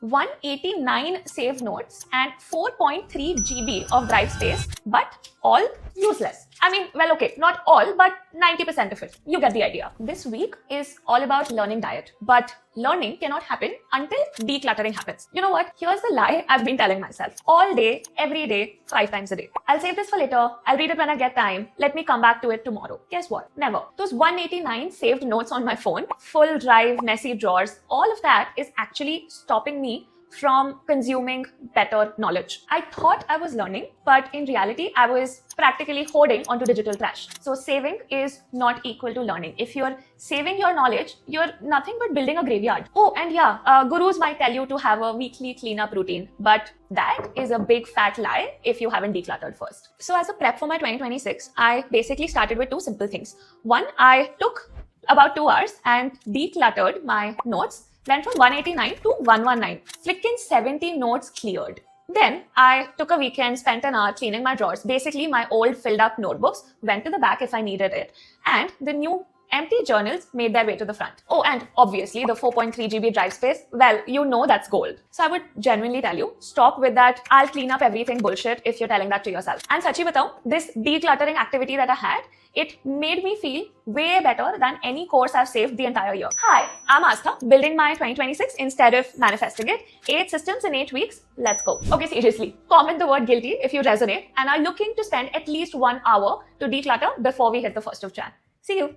189 saved notes and 4.3 GB of drive space, but all useless. I mean, well, okay, not all, but 90% of it. You get the idea. This week is all about learning diet, but learning cannot happen until decluttering happens. You know what? Here's the lie I've been telling myself all day, every day, 5 times a day. I'll save this for later. I'll read it when I get time. Let me come back to it tomorrow. Guess what? Never. Those 189 saved notes on my phone, full drive, messy drawers, all of that is actually stopping me from consuming better knowledge. I thought I was learning, but in reality, I was practically hoarding onto digital trash. So saving is not equal to learning. If you're saving your knowledge, you're nothing but building a graveyard. Oh, and yeah, gurus might tell you to have a weekly cleanup routine, but that is a big fat lie if you haven't decluttered first. So as a prep for my 2026, I basically started with 2 simple things. One, I took about 2 hours and decluttered my notes. Went from 189 to 119. Flicking 70 notes cleared. Then I took a weekend, spent an hour cleaning my drawers. Basically, my old filled up notebooks went to the back if I needed it. And the new empty journals made their way to the front. Oh, and obviously the 4.3 GB drive space, well, you know that's gold. So I would genuinely tell you, stop with that I'll clean up everything bullshit if you're telling that to yourself. And sachi batao, this decluttering activity that I had, it made me feel way better than any course I've saved the entire year. Hi, I'm Astha, building my 2026 instead of manifesting it. 8 systems in 8 weeks, let's go. Okay, seriously, comment the word guilty if you resonate and are looking to spend at least 1 hour to declutter before we hit the 1st of Jan. See you.